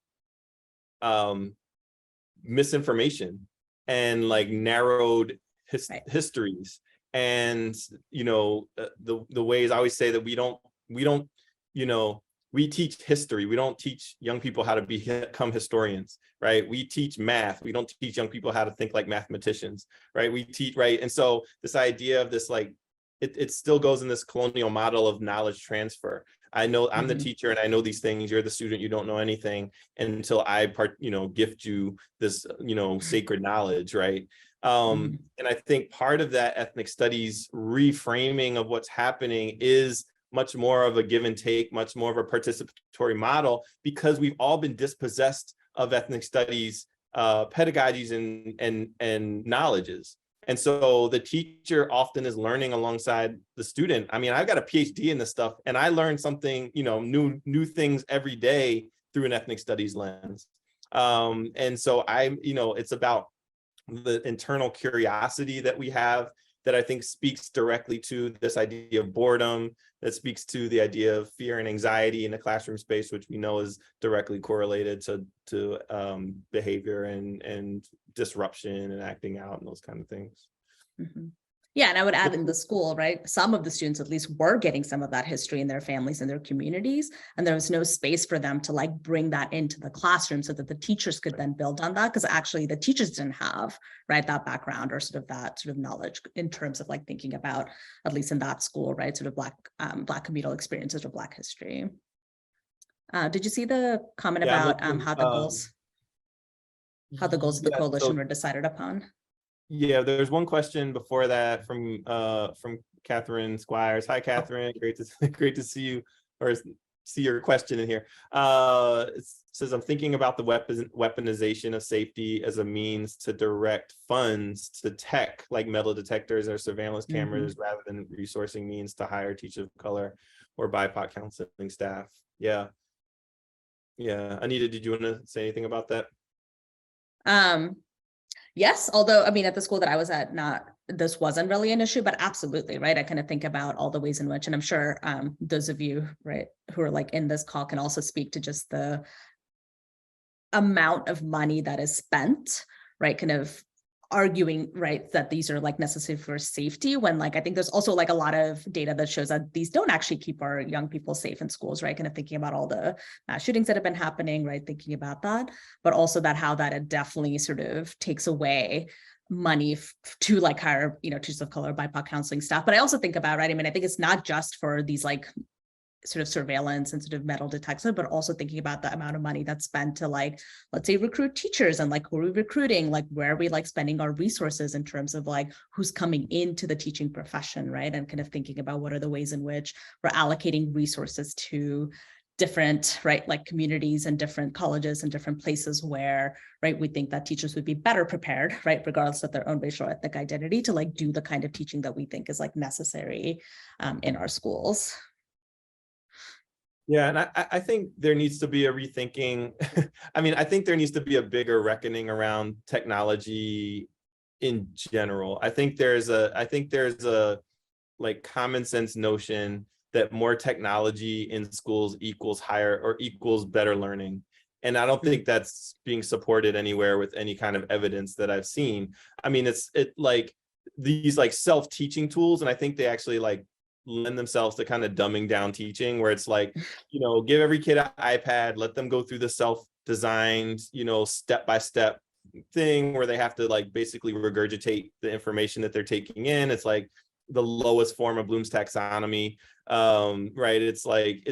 misinformation and like narrowed histories. And, you know, the ways I always say that we don't, you know, we teach history. We don't teach young people how to become historians, right? We teach math. We don't teach young people how to think like mathematicians, right? We teach, right? And so this idea of this, like, it still goes in this colonial model of knowledge transfer. I know I'm the teacher and I know these things. You're the student. You don't know anything until I gift you this, you know, sacred knowledge, right? And I think part of that ethnic studies reframing of what's happening is much more of a give and take, much more of a participatory model, because we've all been dispossessed of ethnic studies pedagogies and knowledges. And so the teacher often is learning alongside the student. I mean, I've got a PhD in this stuff and I learn something, you know, new things every day through an ethnic studies lens. And so you know, it's about the internal curiosity that we have that I think speaks directly to this idea of boredom, that speaks to the idea of fear and anxiety in the classroom space, which we know is directly correlated to behavior and disruption and acting out and those kind of things. Yeah, and I would add in the school, right, some of the students at least were getting some of that history in their families and their communities, and there was no space for them to like bring that into the classroom so that the teachers could then build on that, because actually the teachers didn't have, right, that background or sort of that sort of knowledge in terms of like thinking about, at least in that school, right, sort of Black communal experiences or Black history. Did you see the comment about how the goals of the coalition were decided upon? Yeah, there's one question before that from Catherine Squires. Hi, Catherine. Great to see you, or see your question in here. It says, I'm thinking about the weaponization of safety as a means to direct funds to tech like metal detectors or surveillance cameras rather than resourcing means to hire teachers of color or BIPOC counseling staff. Yeah. Anita, did you want to say anything about that? Yes, although, I mean, at the school that I was at, this wasn't really an issue, but absolutely, right? I kind of think about all the ways in which, and I'm sure those of you, right, who are like in this call can also speak to just the amount of money that is spent, right, kind of arguing, right, that these are like necessary for safety, when like I think there's also like a lot of data that shows that these don't actually keep our young people safe in schools, right? Kind of thinking about all the mass shootings that have been happening, right? Thinking about that, but also that how that it definitely sort of takes away money to like hire, you know, teachers of color, BIPOC counseling staff. But I also think about, right, I mean, I think it's not just for these like sort of surveillance and sort of metal detector, but also thinking about the amount of money that's spent to like, let's say, recruit teachers, and like who are we recruiting, like where are we like spending our resources in terms of like who's coming into the teaching profession, right? And kind of thinking about what are the ways in which we're allocating resources to different, right, like communities and different colleges and different places where, right, we think that teachers would be better prepared, right, regardless of their own racial or ethnic identity, to like do the kind of teaching that we think is like necessary in our schools. Yeah, and I think there needs to be a rethinking. I mean, I think there needs to be a bigger reckoning around technology in general. I think there's a like common sense notion that more technology in schools equals higher or equals better learning. And I don't think that's being supported anywhere with any kind of evidence that I've seen. I mean, it like these like self-teaching tools, and I think they actually like lend themselves to kind of dumbing down teaching, where it's like, give every kid an iPad, let them go through the self-designed, step-by-step thing where they have to like basically regurgitate the information that they're taking in. It's like the lowest form of Bloom's taxonomy, right? It's like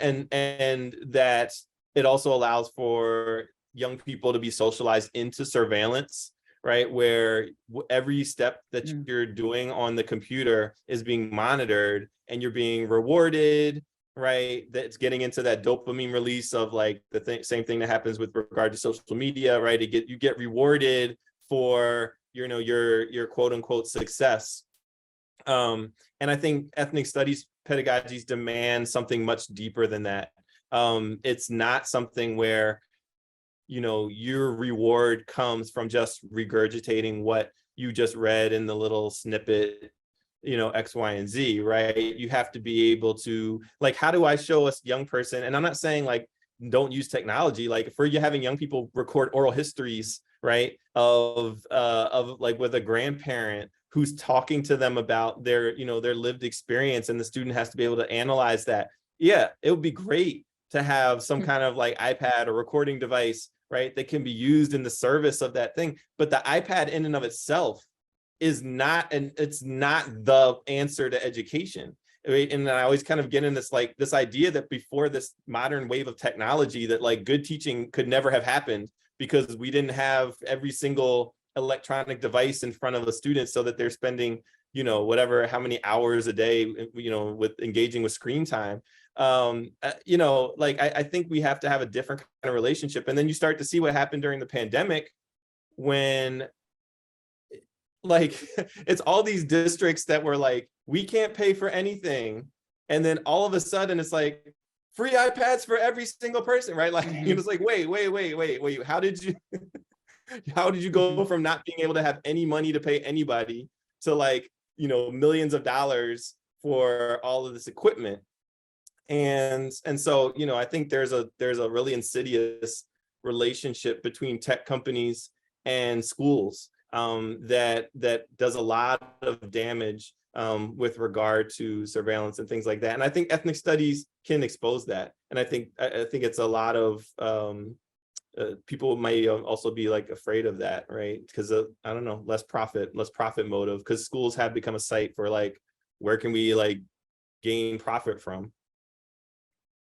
and that it also allows for young people to be socialized into surveillance, right? Where every step that you're doing on the computer is being monitored and you're being rewarded, right? That's getting into that dopamine release of like the same thing that happens with regard to social media, right? You get rewarded for your quote unquote success. And I think ethnic studies pedagogies demand something much deeper than that. It's not something where your reward comes from just regurgitating what you just read in the little snippet, X, Y, and Z, right? You have to be able to, like, how do I show a young person? And I'm not saying like, don't use technology. Like if you're having young people record oral histories, right? Of like with a grandparent who's talking to them about their lived experience, and the student has to be able to analyze that. Yeah, it would be great to have some kind of like iPad or recording device, right, that can be used in the service of that thing. But the iPad in and of itself is not, and it's not the answer to education. Right? And I always kind of get in this idea that before this modern wave of technology, that like good teaching could never have happened because we didn't have every single electronic device in front of the students, so that they're spending how many hours a day with engaging with screen time. I think we have to have a different kind of relationship. And then you start to see what happened during the pandemic, when like it's all these districts that were like, we can't pay for anything, and then all of a sudden it's like free iPads for every single person, right? Like it's like, wait, how did you go from not being able to have any money to pay anybody to like millions of dollars for all of this equipment? And so I think there's a really insidious relationship between tech companies and schools, that does a lot of damage with regard to surveillance and things like that. And I think ethnic studies can expose that. And I think it's a lot of people might also be like afraid of that, right? Because of, I don't know, less profit motive, because schools have become a site for like, where can we like gain profit from?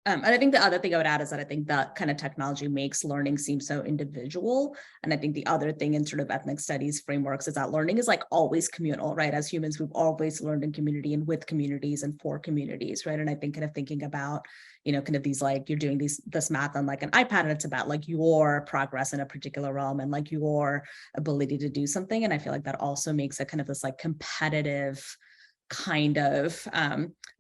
And I think the other thing I would add is that I think that kind of technology makes learning seem so individual. And I think the other thing in sort of ethnic studies frameworks is that learning is like always communal, right? As humans, we've always learned in community and with communities and for communities, right? And I think kind of thinking about, kind of these, like you're doing this math on like an iPad, and it's about like your progress in a particular realm and like your ability to do something. And I feel like that also makes it kind of this like competitive kind of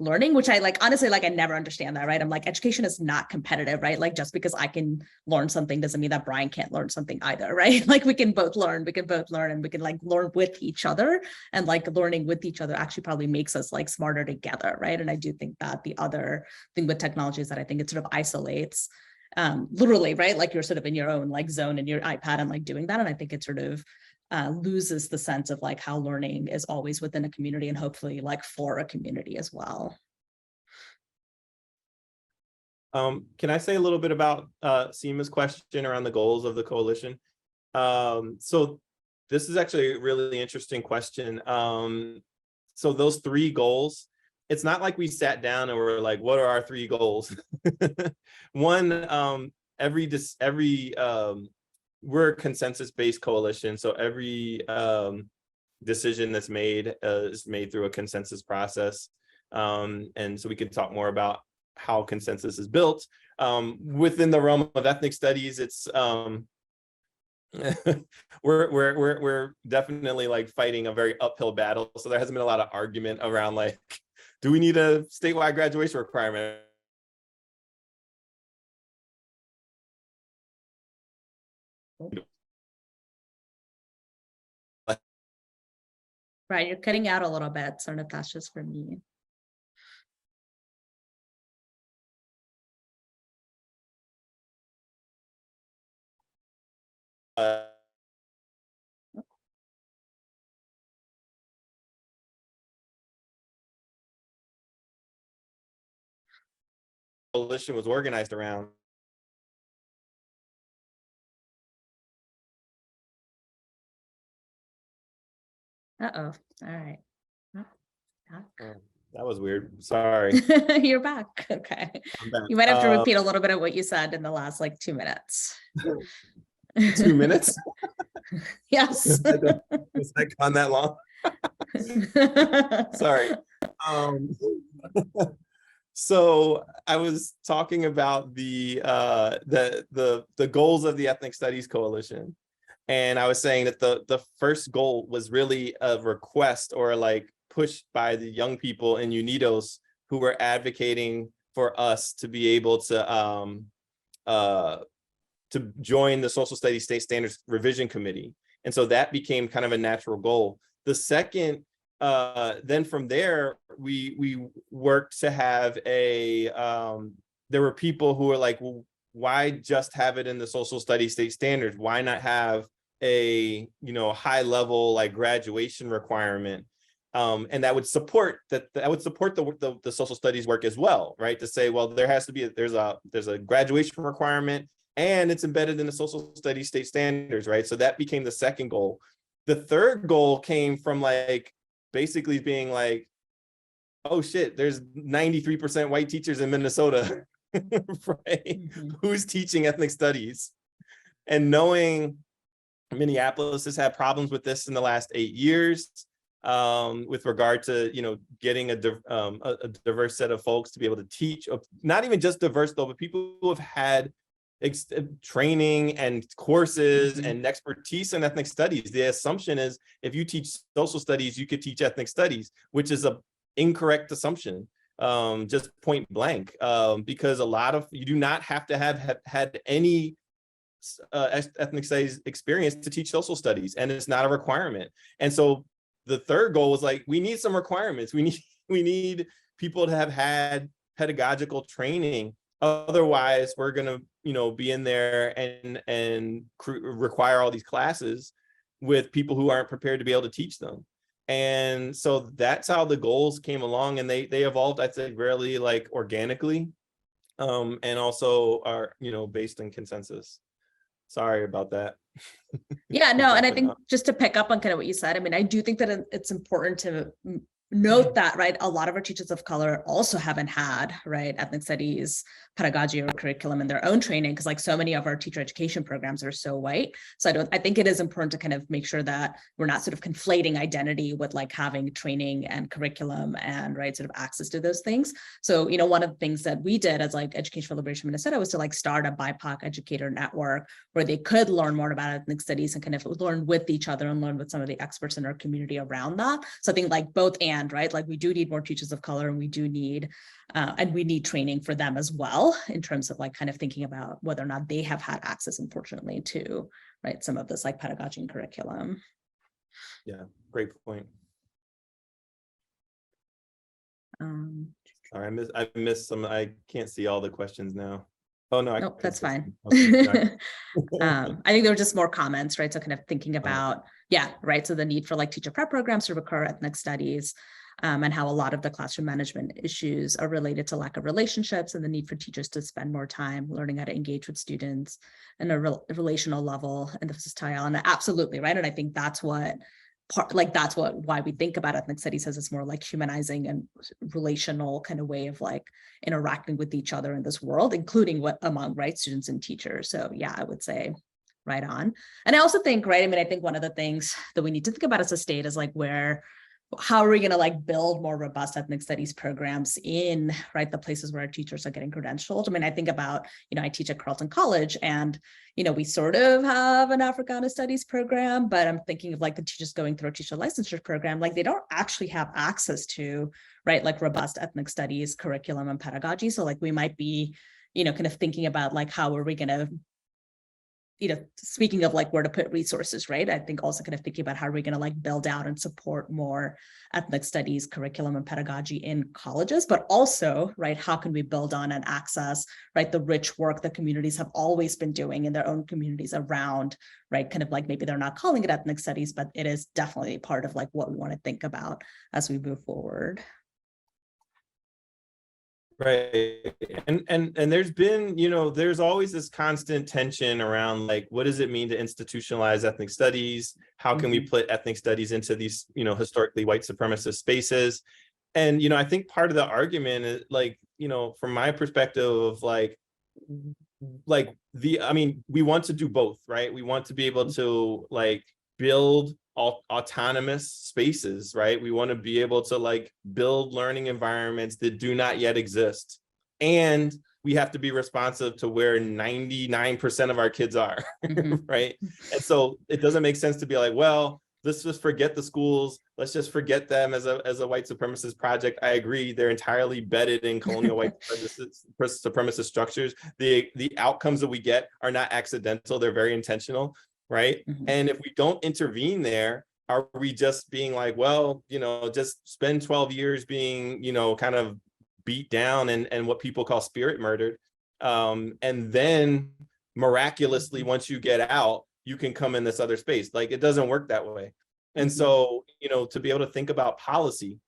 learning, which I like, honestly, like I never understand that, right? I'm like, education is not competitive, right? Like just because I can learn something doesn't mean that Brian can't learn something either, right? Like we can both learn, and we can like learn with each other, and like learning with each other actually probably makes us like smarter together, right? And I do think that the other thing with technology is that I think it sort of isolates literally, right? Like you're sort of in your own like zone in your iPad and like doing that. And I think it sort of loses the sense of like how learning is always within a community and hopefully like for a community as well. Can I say a little bit about Seema's question around the goals of the coalition? So this is actually a really interesting question. So those 3 goals, it's not like we sat down and we're like, what are our 3 goals? One, we're a consensus-based coalition, so every decision that's made is made through a consensus process. And so we can talk more about how consensus is built. Within the realm of ethnic studies, it's we're definitely like fighting a very uphill battle. So there hasn't been a lot of argument around like, do we need a statewide graduation requirement? Right, you're cutting out a little bit, so I don't know if that's just for me. Coalition was organized around. Uh-oh, all right. Oh, That was weird. Sorry. You're back. Okay. I'm back. You might have to repeat a little bit of what you said in the last like 2 minutes. 2 minutes? Yes. Was that gone that long? Sorry. So I was talking about the goals of the Ethnic Studies Coalition. And I was saying that the first goal was really a request or like pushed by the young people in UNIDOS who were advocating for us to be able to join the Social Studies State Standards Revision Committee. And so that became kind of a natural goal. The second, then from there, we worked to have a, there were people who were like, well, why just have it in the Social Studies State Standards? Why not have a, high level like graduation requirement? And that would support the social studies work as well, right? To say, well, there has to be there's a graduation requirement and it's embedded in the Social Studies State Standards, right? So that became the second goal. The third goal came from like basically being like, oh shit, there's 93% white teachers in Minnesota, right? Who's teaching ethnic studies? And knowing Minneapolis has had problems with this in the last 8 years, with regard to getting a diverse set of folks to be able to teach, not even just diverse though, but people who have had training and courses and expertise in ethnic studies. The assumption is if you teach social studies, you could teach ethnic studies, which is an incorrect assumption, just point blank, because you do not have to have had any ethnic studies experience to teach social studies, and it's not a requirement. And so the third goal was like, we need some requirements. We need people to have had pedagogical training. Otherwise, we're gonna be in there and require all these classes with people who aren't prepared to be able to teach them. And so that's how the goals came along, and they evolved, I'd say, really like organically, and also are based in consensus. Sorry about that. Yeah, no, and I think just to pick up on kind of what you said, I mean, I do think that it's important to note that, right, a lot of our teachers of color also haven't had, right, ethnic studies, pedagogy or curriculum in their own training, because like so many of our teacher education programs are so white. So I think it is important to kind of make sure that we're not sort of conflating identity with like having training and curriculum and right sort of access to those things. So, one of the things that we did as like Education for Liberation Minnesota was to like start a BIPOC educator network where they could learn more about ethnic studies and kind of learn with each other and learn with some of the experts in our community around that. So I think like both and, right, like we do need more teachers of color, and we do need and we need training for them as well in terms of like kind of thinking about whether or not they have had access, unfortunately, to right some of this like pedagogy and curriculum. Yeah, great point. Sorry, I missed some. I can't see all the questions now. Oh no, nope, that's fine. Okay, I think there were just more comments, right? So kind of thinking about, yeah, right. So the need for like teacher prep programs to recur ethnic studies, and how a lot of the classroom management issues are related to lack of relationships and the need for teachers to spend more time learning how to engage with students in a relational level and the style. And absolutely, right. And I think that's what why we think about ethnic studies as it's more like humanizing and relational kind of way of like interacting with each other in this world, including among right students and teachers. So yeah, I would say right on. And I also think, right, I mean, I think one of the things that we need to think about as a state is like how are we going to like build more robust ethnic studies programs in right the places where our teachers are getting credentialed? I mean, I think about, I teach at Carleton College, and we sort of have an Africana studies program, but I'm thinking of like the teachers going through a teacher licensure program, like they don't actually have access to right like robust ethnic studies curriculum and pedagogy. So like we might be kind of thinking about like how are we going to speaking of like where to put resources, right? I think also kind of thinking about how are we going to like build out and support more ethnic studies curriculum and pedagogy in colleges, but also, right, how can we build on and access, right, the rich work that communities have always been doing in their own communities around, right, kind of like maybe they're not calling it ethnic studies, but it is definitely part of like what we want to think about as we move forward. Right. And there's been, there's always this constant tension around like, what does it mean to institutionalize ethnic studies? How can we put ethnic studies into these, historically white supremacist spaces? And, I think part of the argument is like, from my perspective of we want to do both, right? We want to be able to like build autonomous spaces, right? We want to be able to like build learning environments that do not yet exist. And we have to be responsive to where 99% of our kids are, right? And so it doesn't make sense to be like, well, let's just forget the schools. Let's just forget them as a white supremacist project. I agree. They're entirely bedded in colonial white supremacist structures. The outcomes that we get are not accidental. They're very intentional. Right. And if we don't intervene there, are we just being like, well, just spend 12 years being, kind of beat down and what people call spirit murdered. And then miraculously, once you get out, you can come in this other space. Like it doesn't work that way. And so, to be able to think about policy,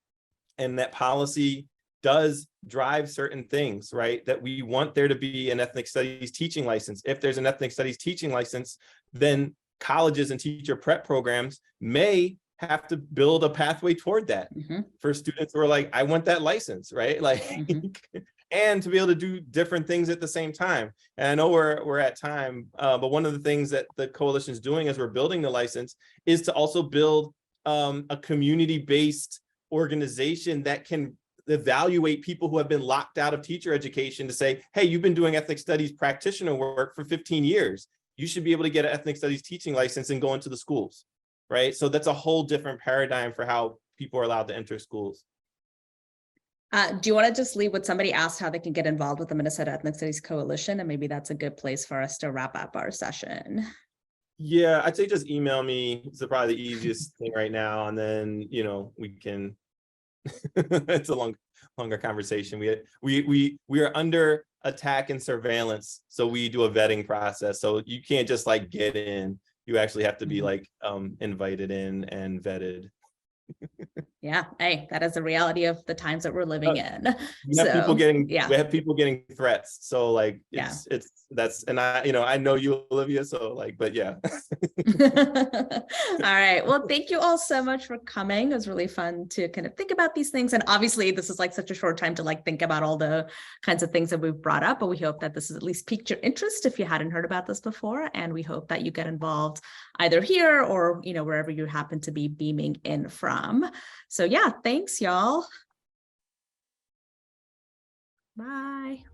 and that policy does drive certain things, right? That we want there to be an ethnic studies teaching license. If there's an ethnic studies teaching license, then colleges and teacher prep programs may have to build a pathway toward that for students who are like, I want that license, right? Like, and to be able to do different things at the same time. And I know we're at time, but one of the things that the coalition is doing as we're building the license is to also build a community-based organization that can evaluate people who have been locked out of teacher education to say, hey, you've been doing ethnic studies practitioner work for 15 years. You should be able to get an ethnic studies teaching license and go into the schools, right? So that's a whole different paradigm for how people are allowed to enter schools. Do you want to just leave with somebody asked how they can get involved with the Minnesota Ethnic Studies Coalition? And maybe that's a good place for us to wrap up our session. Yeah, I'd say just email me. It's probably the easiest thing right now. And then, we can, it's a longer conversation. We are under attack and surveillance. So we do a vetting process. So you can't just like get in. You actually have to be like invited in and vetted. Yeah, hey, that is the reality of the times that we're living in. We have people getting threats. So like I know you, Olivia. So like, but yeah. All right. Well, thank you all so much for coming. It was really fun to kind of think about these things. And obviously this is like such a short time to like think about all the kinds of things that we've brought up, but we hope that this has at least piqued your interest if you hadn't heard about this before. And we hope that you get involved either here or, wherever you happen to be beaming in from. So yeah, thanks y'all. Bye.